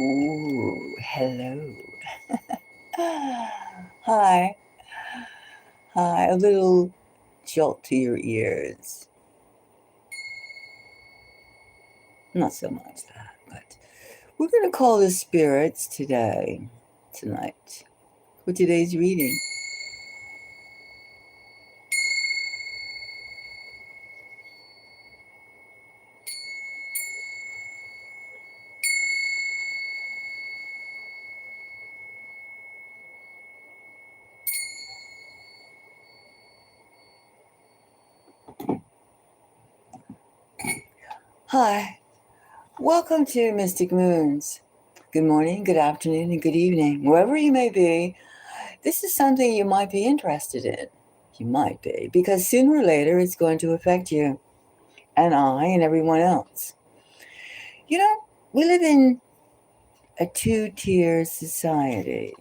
Ooh, hello. Hi. Hi. A little jolt to your ears. Not so much that, but we're going to call the spirits tonight, for today's reading. Hi. Welcome to Mystic Moons. Good morning, good afternoon, and good evening. Wherever you may be, this is something you might be interested in. You might be, because sooner or later it's going to affect you and I and everyone else. You know, we live in a two-tier societies,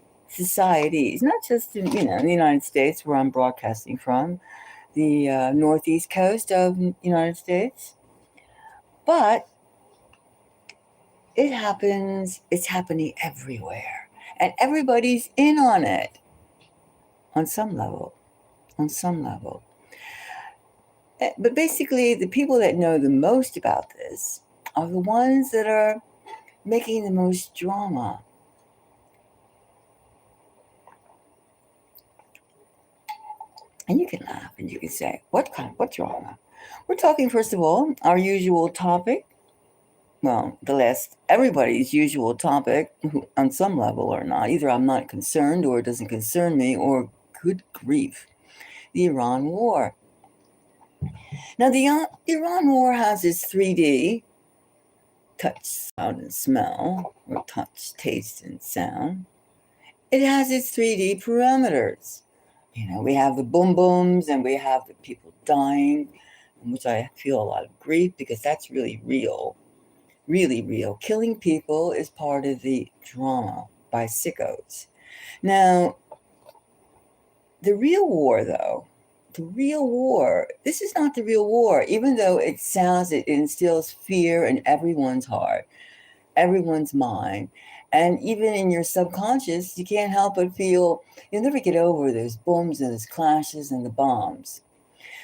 not just in the United States where I'm broadcasting from, the northeast coast of the United States, but it's happening everywhere, and everybody's in on it on some level. But basically, the people that know the most about this are the ones that are making the most drama. And you can laugh and you can say, what drama? We're talking, first of all, our usual topic. Well, everybody's usual topic on some level or not. Either I'm not concerned or it doesn't concern me, or good grief, the Iran war. Now, the Iran war has its 3D touch, sound, and smell, or touch, taste, and sound. It has its 3D parameters. We have the boom booms and we have the people dying, in which I feel a lot of grief because that's really real. Really real. Killing people is part of the drama by sickos. Now, the real war, though, this is not the real war, even though it instills fear in everyone's heart, everyone's mind. And even in your subconscious, you can't help but feel you'll never get over those booms and those clashes and the bombs.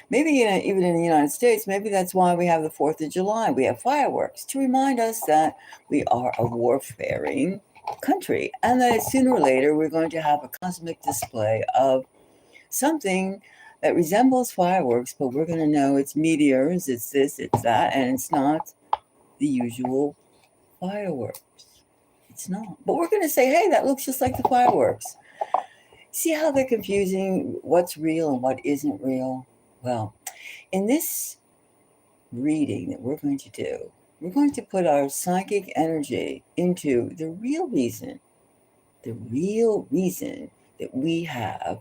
Maybe even in the United States, maybe that's why we have the 4th of July. We have fireworks to remind us that we are a warfaring country and that sooner or later we're going to have a cosmic display of something that resembles fireworks, but we're going to know it's meteors, it's this, it's that, and it's not the usual fireworks. It's not. But we're going to say, hey, that looks just like the fireworks. See how they're confusing what's real and what isn't real? Well, in this reading that we're going to do, we're going to put our psychic energy into the real reason that we have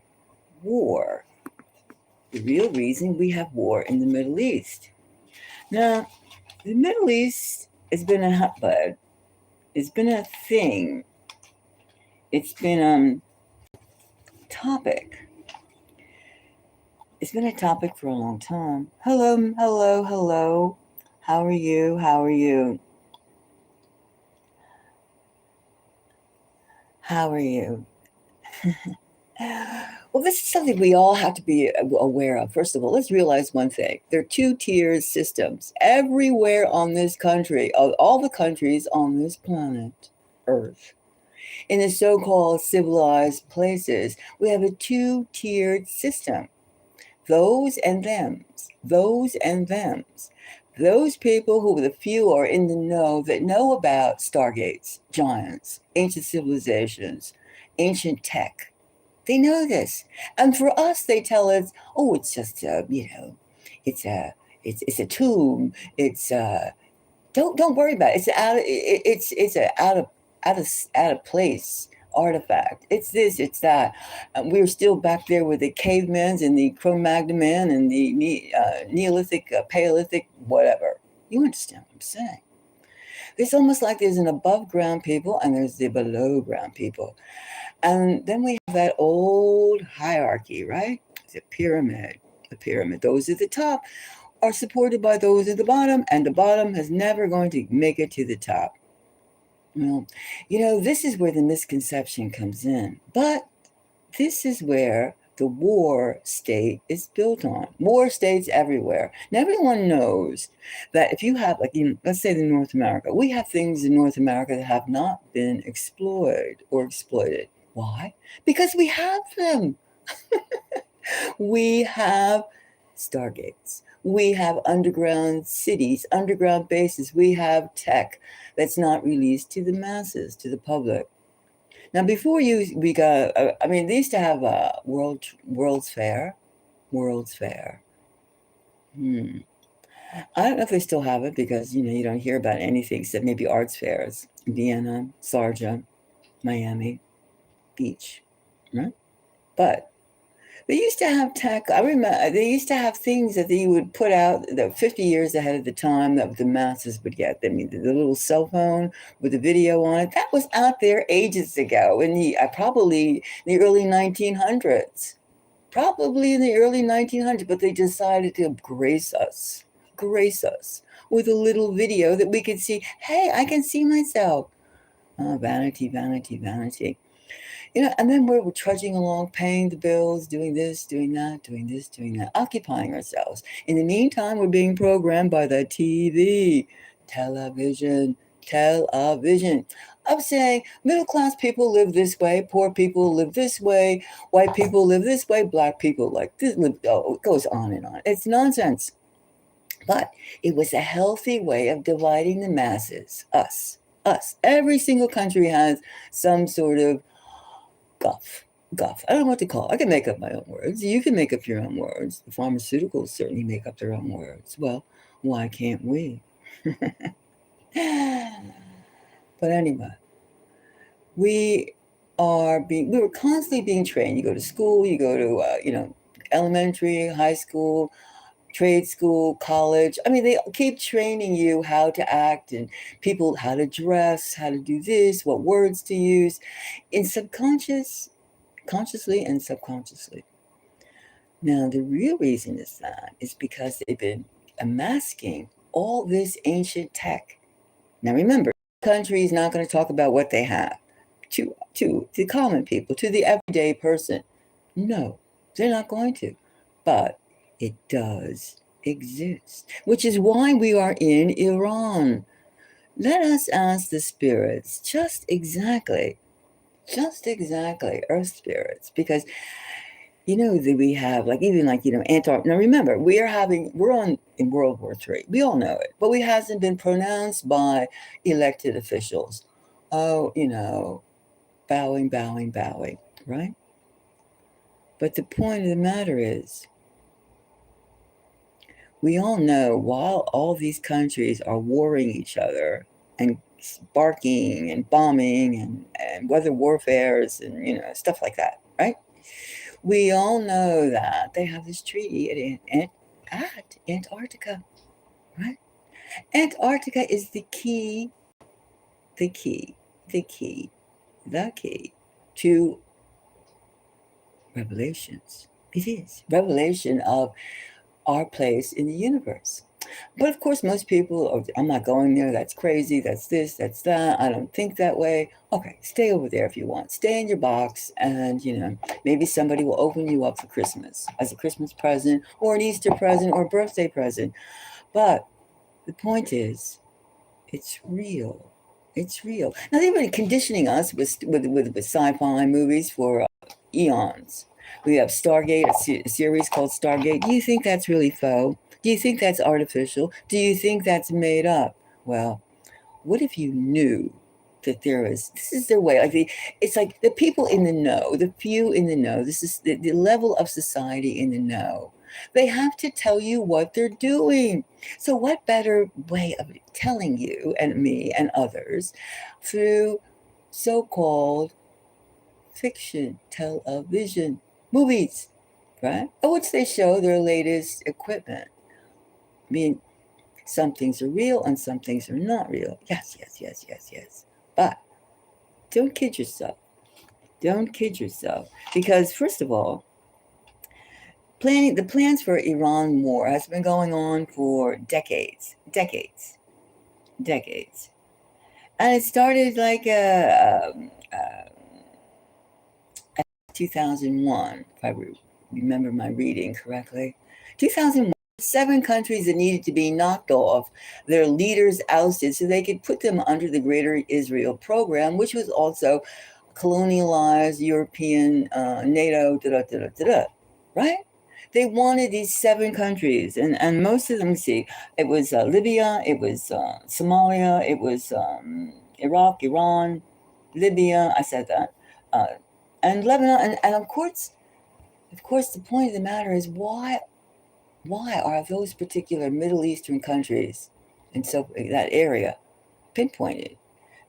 war. The real reason we have war in the Middle East. Now, the Middle East has been a hotbed. It's been a thing. It's been a topic. It's been a topic for a long time. Hello. How are you? How are you? Well, this is something we all have to be aware of. First of all, let's realize one thing. There are two-tier systems everywhere on this country, of all the countries on this planet, Earth. In the so-called civilized places, we have a two-tiered system. Those and thems. Those people who, the few, are in the know that know about stargates, giants, ancient civilizations, ancient tech. They know this. And for us, they tell us, oh, it's just, it's a tomb. Don't worry about it. It's a out of place artifact. It's this, it's that. We're still back there with the cavemans and the Cro-Magnon man and the Neolithic, Paleolithic, whatever. You understand what I'm saying? It's almost like there's an above ground people and there's the below ground people. And then we have that old hierarchy, right? The pyramid. Those at the top are supported by those at the bottom, and the bottom is never going to make it to the top. Well, this is where the misconception comes in. But this is where the war state is built on. War states everywhere. And everyone knows that if you have, like, let's say in North America, we have things in North America that have not been explored or exploited. Why? Because we have them. We have stargates. We have underground cities, underground bases. We have tech that's not released to the masses, to the public. Now, before we got, they used to have a World's Fair. World's Fair. I don't know if they still have it because, you don't hear about anything except maybe arts fairs. Vienna, Sharjah, Miami Beach, right? But they used to have tech. I remember they used to have things that they would put out that 50 years ahead of the time that the masses would get. I mean, the little cell phone with the video on it, that was out there ages ago in probably the early 1900s. Probably in the early 1900s, but they decided to grace us with a little video that we could see. Hey, I can see myself. Oh, vanity, vanity, vanity. And then we're trudging along, paying the bills, doing this, doing that, doing this, doing that, occupying ourselves. In the meantime, we're being programmed by the TV, television, television. I'm saying middle class people live this way, poor people live this way, white people live this way, black people like this. Oh, it goes on and on. It's nonsense. But it was a healthy way of dividing the masses, us. Every single country has some sort of guff. I don't know what to call it. I can make up my own words. You can make up your own words. The pharmaceuticals certainly make up their own words. Well, why can't we? But anyway, we were constantly being trained. You go to school, you go to, elementary, high school, trade school, college. I mean, they keep training you how to act and people how to dress, how to do this, what words to use in consciously and subconsciously. Now, the real reason is because they've been masking all this ancient tech. Now, remember, the country is not going to talk about what they have to the common people, to the everyday person. No, they're not going to. But it does exist, which is why we are in Iran. Let us ask the spirits just exactly, earth spirits, because that we have like even like Antarctica. Now remember, we're on in World War III. We all know it, but it hasn't been pronounced by elected officials. Oh, bowing, bowing, bowing, right? But the point of the matter is, we all know while all these countries are warring each other and sparking and bombing and weather warfares and stuff like that, right? We all know that they have this treaty at Antarctica, right? Antarctica is the key, the key, the key, the key to revelations. It is revelation of our place in the universe. But of course, most people are, I'm not going there. That's crazy. That's this, that's that. I don't think that way. Okay, stay over there if you want. Stay in your box, and maybe somebody will open you up for Christmas as a Christmas present, or an Easter present, or a birthday present. But the point is, it's real. It's real. Now they've been conditioning us with sci-fi movies for eons. We have Stargate, a series called Stargate. Do you think that's really faux? Do you think that's artificial? Do you think that's made up? Well, what if you knew that this is their way. It's like the people in the know, the few in the know. This is the level of society in the know. They have to tell you what they're doing. So what better way of telling you and me and others through so-called fiction, television, movies, right? Of which they show their latest equipment. I mean, some things are real and some things are not real. Yes, yes, yes, yes, yes. But don't kid yourself. Don't kid yourself. Because first of all, the plans for Iran war has been going on for decades. And it started like 2001, if I remember my reading correctly. 2001, 7 countries that needed to be knocked off, their leaders ousted so they could put them under the Greater Israel Program, which was also colonialized European, NATO, da da da da da, right? They wanted these 7 countries, and most of them, see, it was Libya, it was Somalia, it was Iraq, Iran, Libya, I said that, uh, and Lebanon, and of course, the point of the matter is why are those particular Middle Eastern countries and so that area pinpointed?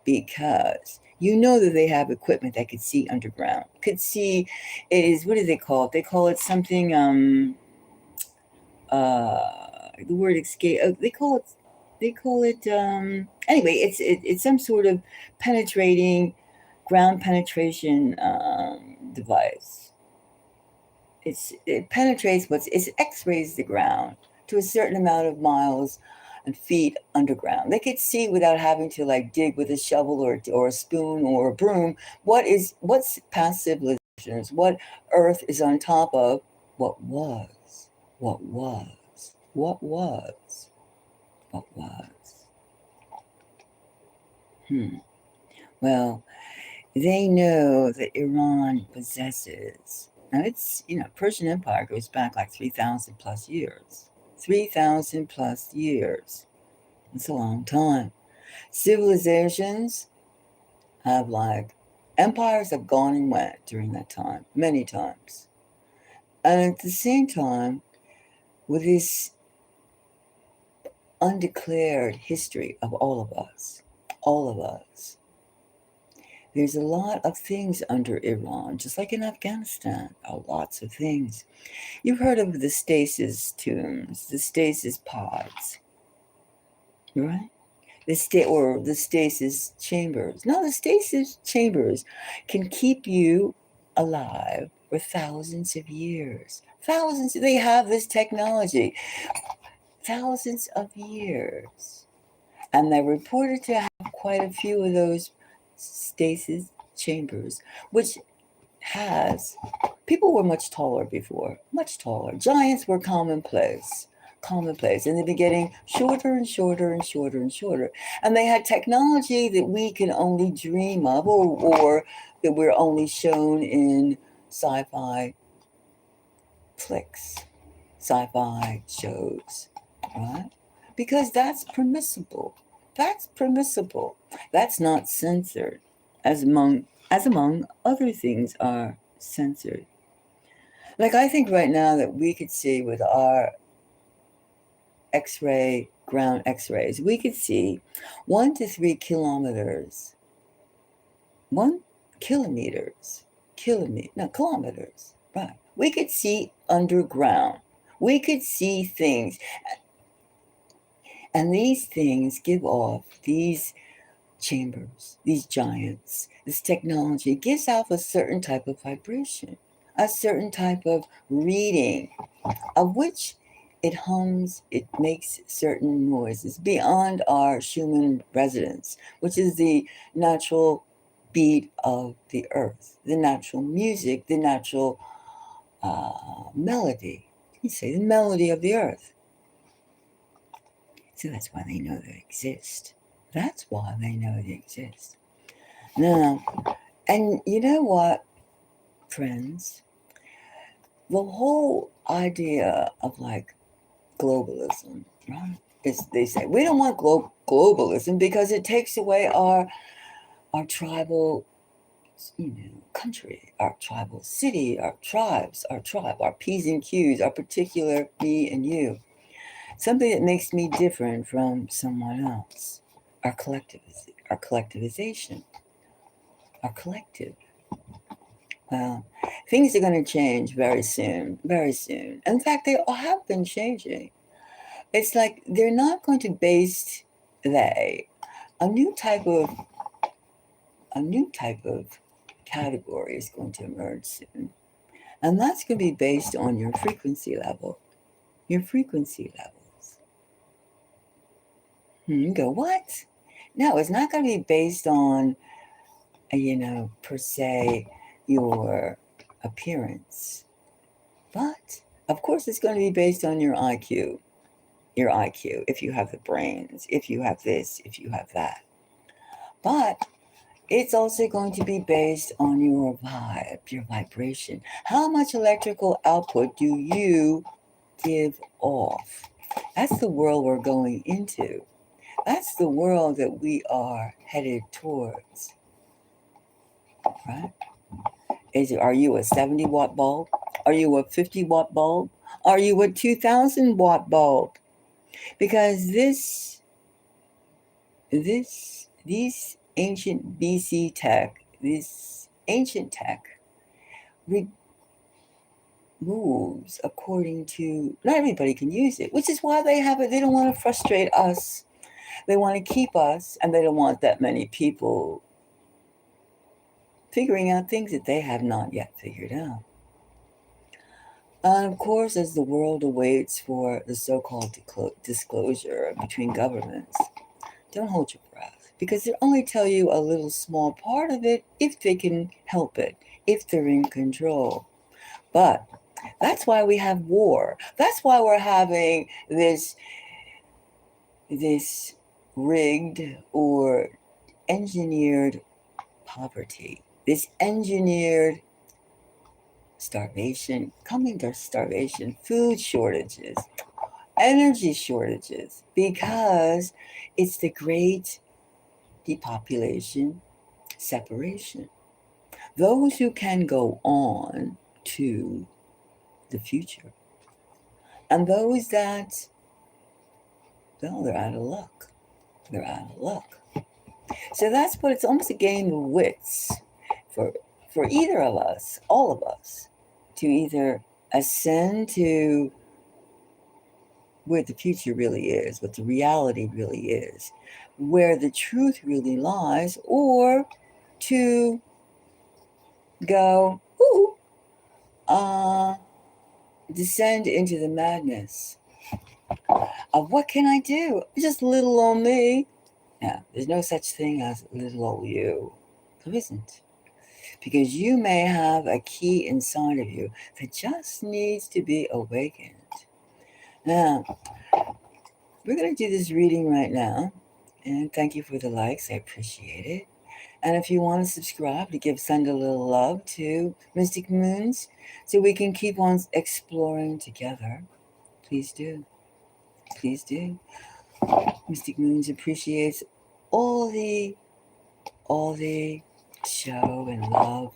Because you know that they have equipment that could see underground, could see. It is, what do they call it? They call it something. The word escape. They call it. They call it. Anyway, it's some sort of penetrating, ground penetration device. It penetrates it X-rays the ground to a certain amount of miles and feet underground. They could see without having to like dig with a shovel or a spoon or a broom what's past civilizations, what Earth is on top of, what was, what was, what was, what was. Well, they know that Iran possesses. Now it's, Persian Empire goes back like 3,000 plus years. 3,000 plus years. It's a long time. Civilizations have empires have gone and went during that time, many times. And at the same time, with this undeclared history of all of us, there's a lot of things under Iran, just like in Afghanistan, lots of things. You've heard of the stasis tombs, the stasis pods, right? The stasis chambers. No, the stasis chambers can keep you alive for thousands of years. Thousands. They have this technology. Thousands of years. And they're reported to have quite a few of those stasis chambers, which people were much taller before, much taller. Giants were commonplace. In the beginning, shorter and shorter and shorter and shorter. And they had technology that we can only dream of, or that we're only shown in sci-fi flicks, sci-fi shows, right? Because that's permissible. That's permissible. That's not censored, as among other things are censored. Like, I think right now that we could see with our ground X-rays, we could see 1 to 3 kilometers, kilometers, right? We could see underground. We could see things. And these things give off these chambers, these giants, this technology gives off a certain type of vibration, a certain type of reading, of which it hums, it makes certain noises beyond our human resonance, which is the natural beat of the earth, the natural music, the natural melody. You say the melody of the earth. So that's why they know they exist. That's why they know they exist. Now, and you know what, friends? The whole idea of globalism, right? They say we don't want globalism because it takes away our tribal, country, our tribal city, our tribes, our tribe, our P's and Q's, our particular me and you. Something that makes me different from someone else. Our collectivization, our collective. Well, things are going to change very soon, very soon. In fact, they have been changing. It's like they're not going to base a new type of category is going to emerge soon. And that's going to be based on your frequency level. Your frequency levels. You go, what? No, it's not going to be based on, per se, your appearance. But, of course, it's going to be based on your IQ. Your IQ, if you have the brains, if you have this, if you have that. But it's also going to be based on your vibe, your vibration. How much electrical output do you give off? That's the world we're going into. That's the world that we are headed towards, right? Are you a 70-watt bulb? Are you a 50-watt bulb? Are you a 2,000-watt bulb? Because these ancient BC tech, this ancient tech, moves according to, not everybody can use it, which is why they have it. They don't want to frustrate us. They want to keep us, and they don't want that many people figuring out things that they have not yet figured out. And of course, as the world awaits for the so-called disclosure between governments, don't hold your breath, because they'll only tell you a little small part of it if they can help it, if they're in control. But that's why we have war. That's why we're having this rigged or engineered poverty, this engineered starvation, coming to starvation, food shortages, energy shortages, because it's the great depopulation, separation. Those who can go on to the future, and those that, well, they're out of luck. They're out of luck. So that's what it's almost a game of wits for either of us, all of us, to either ascend to where the future really is, what the reality really is, where the truth really lies, or to go, descend into the madness of what can I do? Just little old me. Now, there's no such thing as little old you. There isn't. Because you may have a key inside of you that just needs to be awakened. Now, we're going to do this reading right now. And thank you for the likes. I appreciate it. And if you want to subscribe to send a little love to Mystic Moons so we can keep on exploring together, please do. Please do. Mystic Moons appreciates all the show and love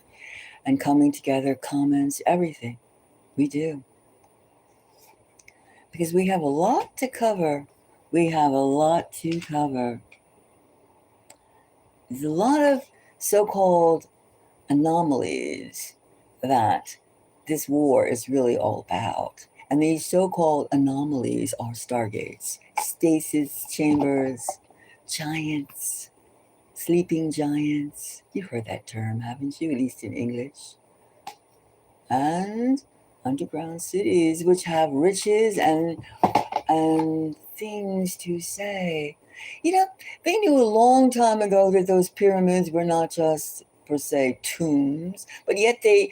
and coming together, comments, everything. We do. Because we have a lot to cover. We have a lot to cover. There's a lot of so-called anomalies that this war is really all about. And these so-called anomalies are stargates, stasis chambers, giants, sleeping giants. You've heard that term, haven't you? At least in English. And underground cities which have riches and things to say. They knew a long time ago that those pyramids were not just, per se, tombs, but yet they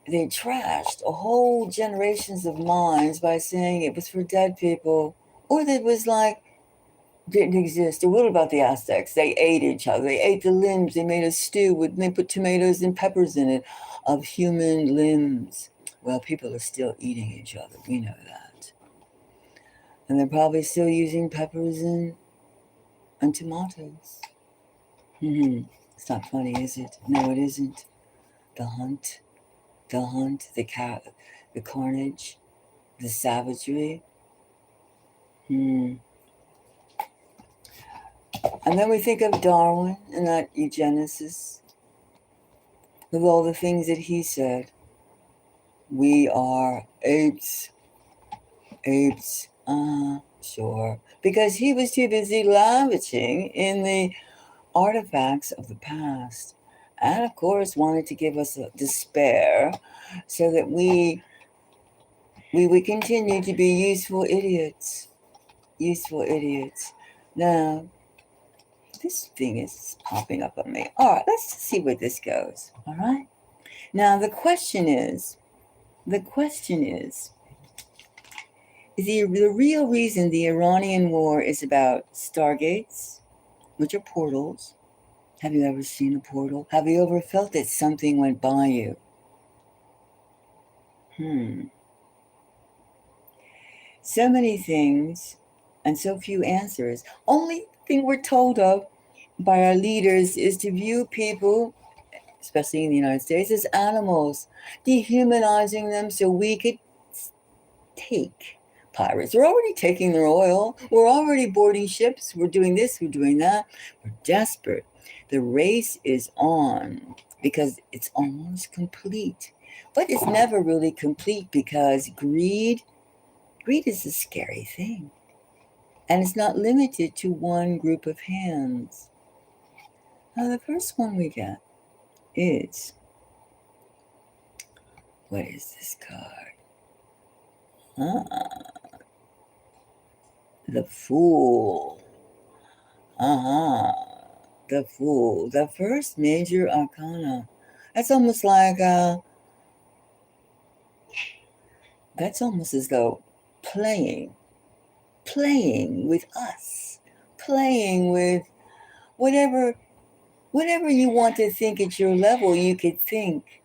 trashed a whole generations of minds by saying it was for dead people, or that it was like didn't exist. Or what about the Aztecs? They ate each other. They ate the limbs. They made a stew they put tomatoes and peppers in it of human limbs. Well, people are still eating each other. We know that. And they're probably still using peppers and tomatoes. It's not funny, is it? No, it isn't. The hunt, the carnage, the savagery. And then we think of Darwin and that eugenicist, with all the things that he said. We are apes. Apes. Sure. Because he was too busy lavishing in the artifacts of the past. And of course wanted to give us a despair so that we would continue to be useful idiots. Useful idiots. Now, This thing is popping up on me. All right, let's see where this goes. All right. Now the question is, the real reason the Iranian war is about stargates, which are portals. Have you ever seen a portal? Have you ever felt that something went by you? So many things and so few answers. Only thing we're told of by our leaders is to view people, especially in the United States, as animals, dehumanizing them so we could take pirates. We're already taking their oil. We're already boarding ships. We're doing this, we're doing that. We're desperate. The race is on because it's almost complete. But it's never really complete because greed is a scary thing. And it's not limited to one group of hands. Now, the first one we get is, what is this card? The Fool. The Fool. The first major arcana. That's almost like, that's almost as though playing with us, playing with whatever you want to think at your level, you could think.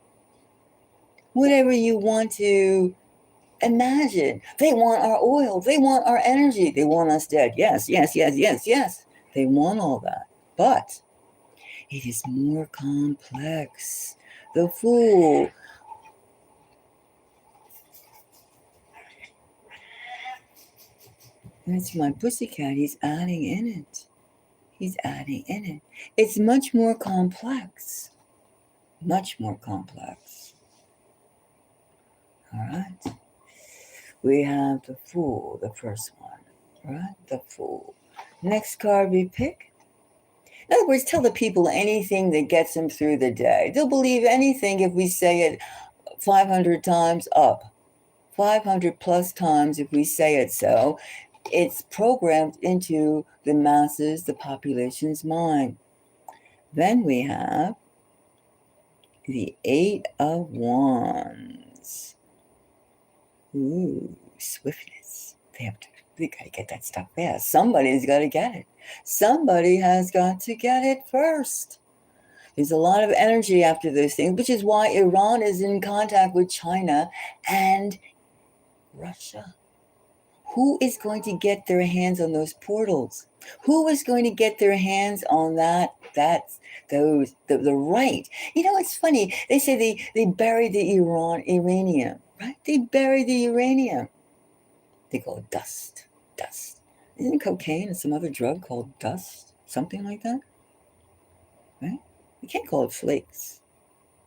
Whatever you want to imagine. They want our oil. They want our energy. They want us dead. Yes. They want all that. But it is more complex. The Fool. That's my pussycat. He's adding in it. It's much more complex. Much more complex. All right. We have the Fool, the first one. Right? The Fool. Next card we pick. In other words, tell the people anything that gets them through the day. They'll believe anything if we say it 500 times up. 500 plus times if we say it so. It's programmed into the masses, the population's mind. Then we have the Eight of Wands. Ooh, swiftness. They got to get that stuff fast. Somebody's got to get it. Somebody has got to get it first. There's a lot of energy after those things, which is why Iran is in contact with China and Russia. Who is going to get their hands on those portals? Who is going to get their hands on the right? You know, it's funny. They say they buried the uranium, right? They buried the uranium. They call it dust. Isn't cocaine and some other drug called dust? Something like that? Right? You can't call it flakes.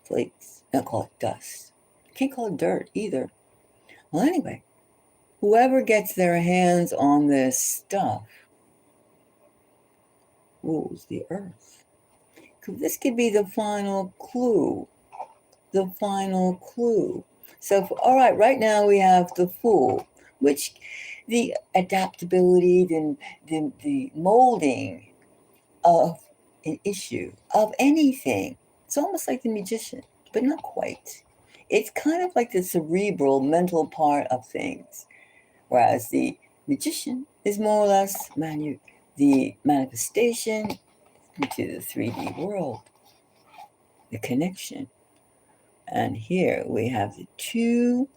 Don't call it dust. You can't call it dirt either. Well, anyway, whoever gets their hands on this stuff rules the earth. This could be the final clue. So, all right, right now we have the Fool, which the adaptability, the molding of an issue, of anything. It's almost like the Magician, but not quite. It's kind of like the cerebral, mental part of things, whereas the Magician is more or less the manifestation into the 3D world, the connection. And here we have the two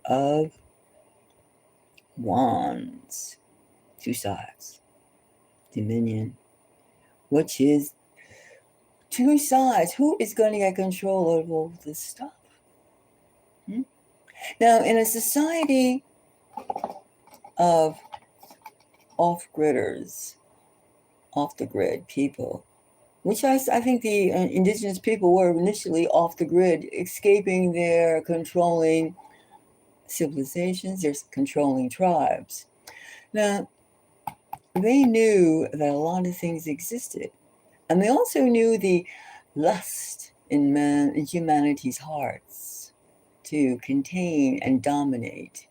of Wands, two sides, dominion, which is two sides. Who is going to get control over all this stuff? Now, in a society of off-gridders, off-the-grid people, which I think the indigenous people were initially off the grid, escaping their controlling civilizations, their controlling tribes. Now, they knew that a lot of things existed. And they also knew the lust in humanity's hearts to contain and dominate.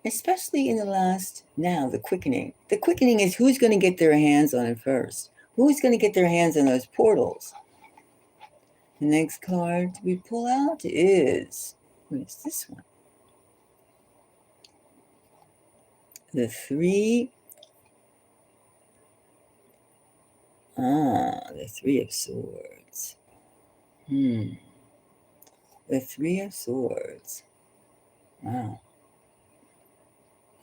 especially in the last now, the quickening. The quickening is who's going to get their hands on it first. Who's going to get their hands on those portals? The next card we pull out is, what is this one? The Three of Swords. The Three of Swords. Wow.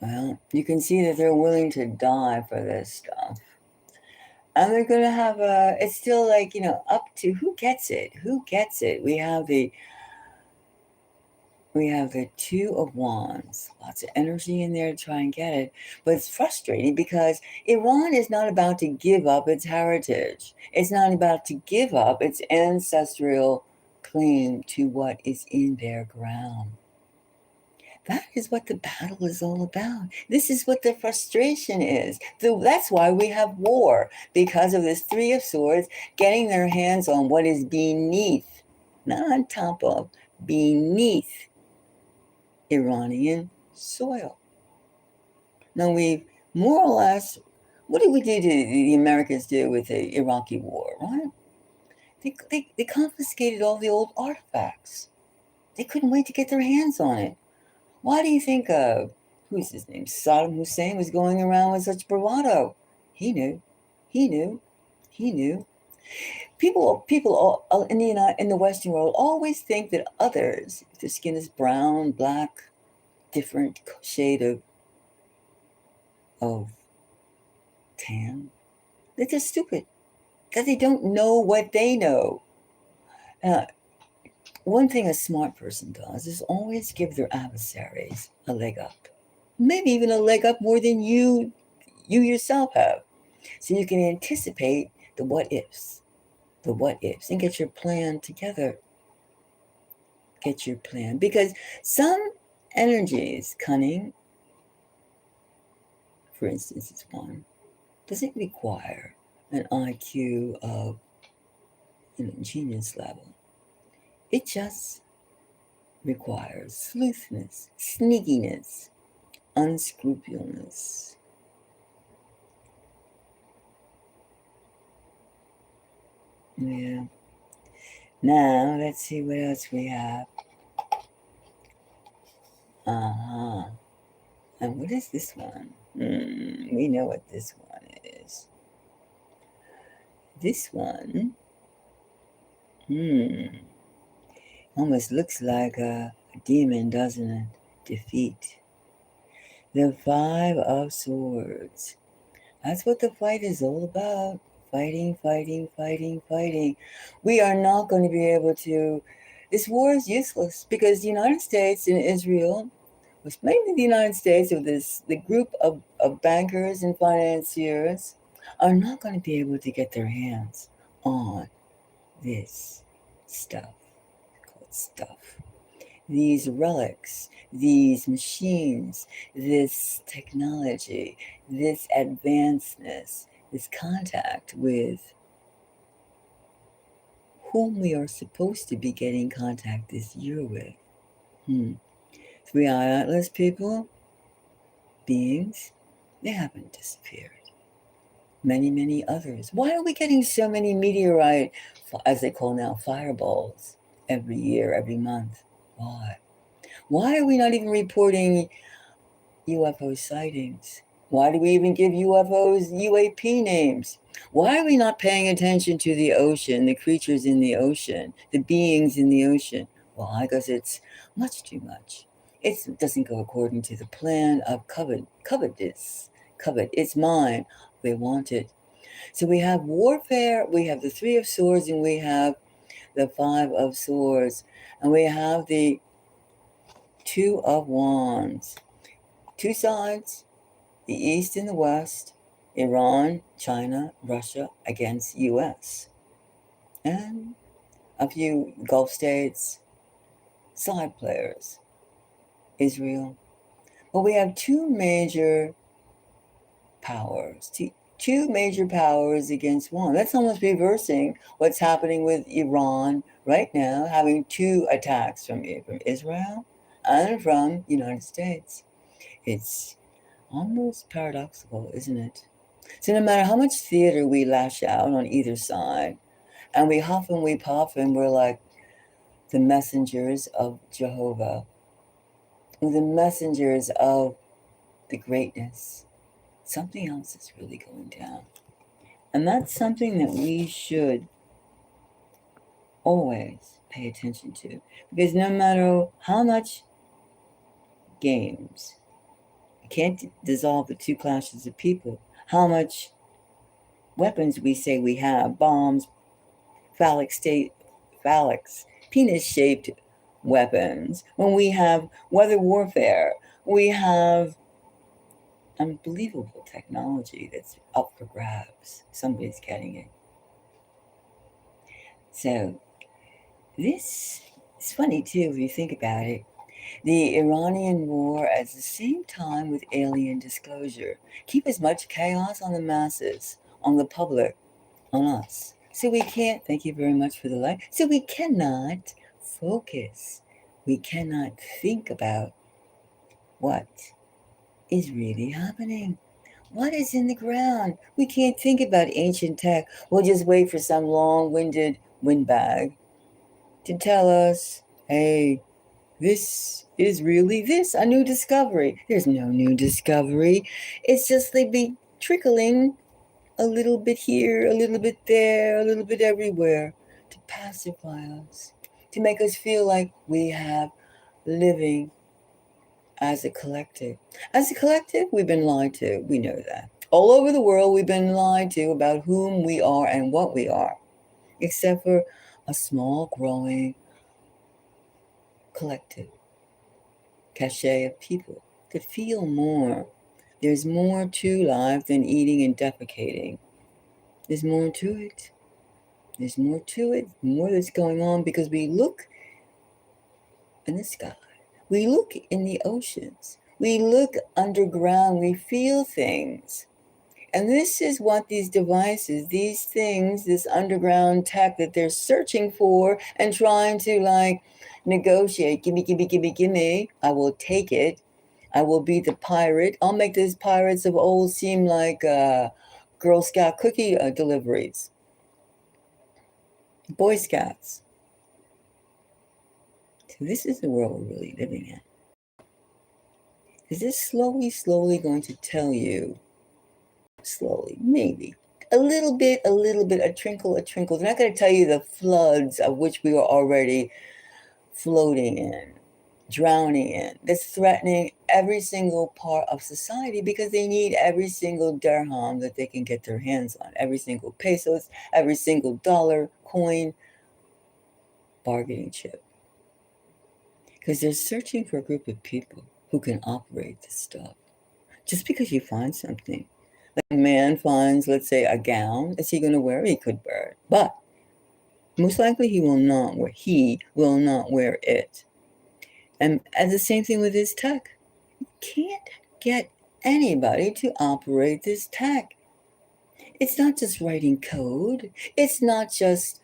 Well, you can see that they're willing to die for this stuff. And they're going to have it's still like, up to who gets it? Who gets it? We have the Two of Wands. Lots of energy in there to try and get it. But it's frustrating because Iran is not about to give up its heritage. It's not about to give up its ancestral claim to what is in their ground. That is what the battle is all about. This is what the frustration is. That's why we have war, because of this Three of Swords getting their hands on what is beneath, not on top of, beneath Iranian soil. Now, we more or less, what did the Americans do with the Iraqi war, right? They confiscated all the old artifacts. They couldn't wait to get their hands on it. Why do you think, who's his name? Saddam Hussein was going around with such bravado? He knew. People in the Western world always think that others, if their skin is brown, black, different shade of tan, they're just stupid. That they don't know what they know. One thing a smart person does is always give their adversaries a leg up. Maybe even a leg up more than you yourself have. So you can anticipate the what ifs, and get your plan together. Get your plan. Because some energies, cunning, for instance, is one, doesn't require an IQ of genius level. It just requires sleuthness, sneakiness, unscrupulousness. Yeah. Now, let's see what else we have. And what is this one? We know what this one is. This one, almost looks like a demon, doesn't it? Defeat. The Five of Swords. That's what the fight is all about. Fighting. We are not going to be able to. This war is useless because the United States and Israel, was mainly the United States, of the group of bankers and financiers, are not going to be able to get their hands on this stuff. These relics, these machines, this technology, this advancedness, this contact with whom we are supposed to be getting contact this year with. 3-eye Atlas people, beings, they haven't disappeared. Many others. Why are we getting so many meteorite, as they call now, fireballs every year, every month? Why? Why are we not even reporting UFO sightings? Why do we even give UFOs UAP names? Why are we not paying attention to the ocean, the creatures in the ocean, the beings in the ocean? Why? Because it's much too much. It doesn't go according to the plan of covet. It's mine. They want it. So we have warfare, we have the Three of Swords, and we have the Five of Swords, and we have the Two of Wands. Two sides, the East and the West, Iran, China, Russia against US. And a few Gulf states, side players, Israel. But we have two major powers against one. That's almost reversing what's happening with Iran right now, having two attacks from Israel and from the United States. It's almost paradoxical, isn't it? So no matter how much theater we lash out on either side, and we huff and we puff and we're like the messengers of Jehovah, the messengers of the greatness, something else is really going down. And that's something that we should always pay attention to. Because no matter how much games, I can't dissolve the two classes of people, how much weapons we say we have, bombs, phallics, penis-shaped weapons, when we have weather warfare, we have unbelievable technology that's up for grabs. Somebody's getting it. So this is funny too if you think about it. The Iranian war at the same time with alien disclosure. Keep as much chaos on the masses, on the public, on us. So we can't, thank you very much for the light. So we cannot focus. We cannot think about what is really happening. What is in the ground? We can't think about ancient tech. We'll just wait for some long-winded windbag to tell us, hey, this is really this, a new discovery. There's no new discovery. It's just they be trickling a little bit here, a little bit there, a little bit everywhere to pacify us, to make us feel like we have living as a collective. As a collective, we've been lied to. We know that. All over the world, we've been lied to about whom we are and what we are, except for a small, growing collective cachet of people to feel more. There's more to life than eating and defecating. There's more to it. There's more to it, more that's going on because we look in the sky. We look in the oceans. We look underground. We feel things. And this is what these devices, these things, this underground tech that they're searching for and trying to like negotiate. Gimme, gimme, gimme, gimme. I will take it. I will be the pirate. I'll make these pirates of old seem like Girl Scout cookie deliveries. Boy Scouts. So this is the world we're really living in. Is this slowly going to tell you, slowly, maybe, a little bit, a trinkle. They're not going to tell you the floods of which we are already floating in, drowning in, that's threatening every single part of society because they need every single dirham that they can get their hands on, every single pesos, every single dollar, coin, bargaining chip. Because they're searching for a group of people who can operate this stuff. Just because you find something, like a man finds, let's say, a gown, is he going to wear it? He could wear it, but most likely he will not wear it. And the same thing with this tech. You can't get anybody to operate this tech. It's not just writing code. It's not just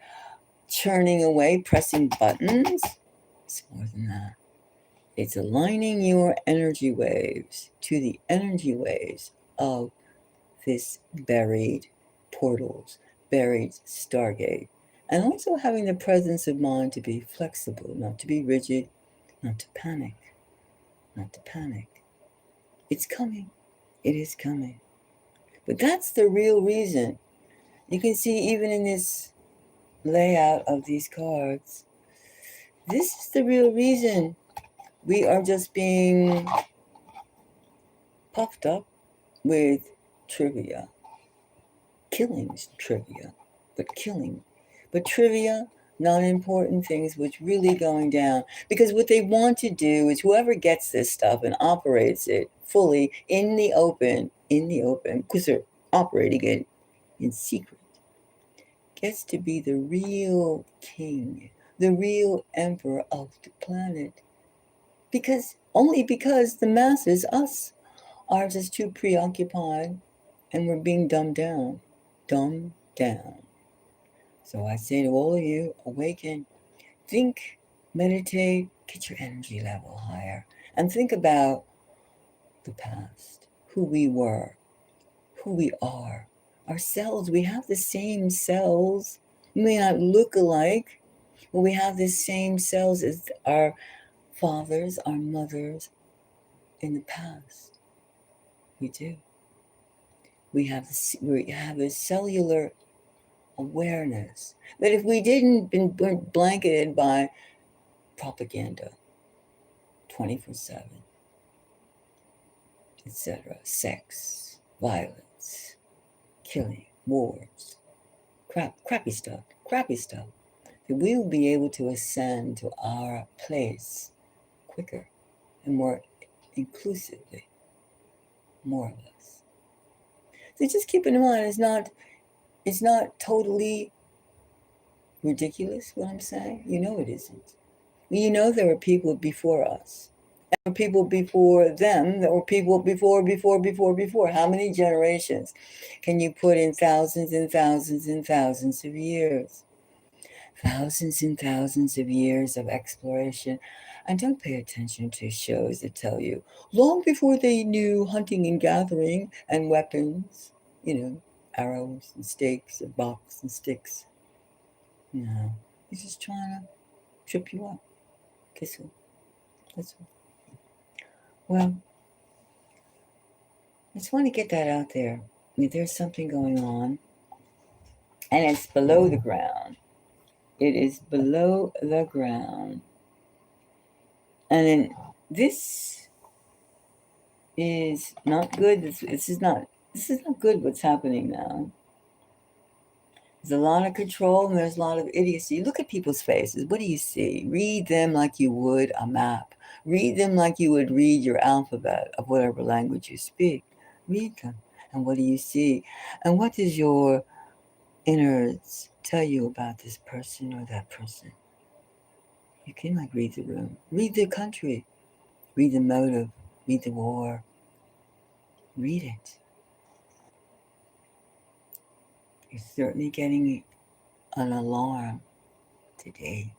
churning away, pressing buttons. It's more than that. It's aligning your energy waves to the energy waves of this buried portals, buried Stargate. And also having the presence of mind to be flexible, not to be rigid, not to panic. It's coming. It is coming. But that's the real reason. You can see even in this layout of these cards, this is the real reason we are just being puffed up with trivia. Killing's trivia, but trivia, not important things, which really going down. Because what they want to do is whoever gets this stuff and operates it fully in the open, because they're operating it in secret, gets to be the real king, the real emperor of the planet. Only because the masses, us, are just too preoccupied and we're being dumbed down. So I say to all of you, awaken, think, meditate, get your energy level higher, and think about the past, who we were, who we are. Our cells, we have the same cells. We may not look alike, but we have the same cells as our fathers, our mothers in the past. We do. We have a cellular awareness that if we didn't been blanketed by propaganda 24/7, etc., sex, violence, killing, wars, crappy stuff, that we will be able to ascend to our place quicker and more inclusively, more or less. So just keep in mind, it's not totally ridiculous what I'm saying. You know it isn't. You know there are people before us. There were people before them. There were people before. How many generations can you put in thousands and thousands and thousands of years? Thousands and thousands of years of exploration. And don't pay attention to shows that tell you long before they knew hunting and gathering and weapons, arrows and stakes and box and sticks. No, he's just trying to trip you up. Guess what? That's all. Well, I just want to get that out there. I mean, there's something going on, and it's below the ground. It is below the ground. And then this is not good. This is not good what's happening now. There's a lot of control and there's a lot of idiocy. Look at people's faces. What do you see? Read them like you would a map. Read them like you would read your alphabet of whatever language you speak. Read them. And what do you see? And what does your innards tell you about this person or that person? You can read the room. Read the country. Read the motive. Read the war. Read it. You're certainly getting an alarm today.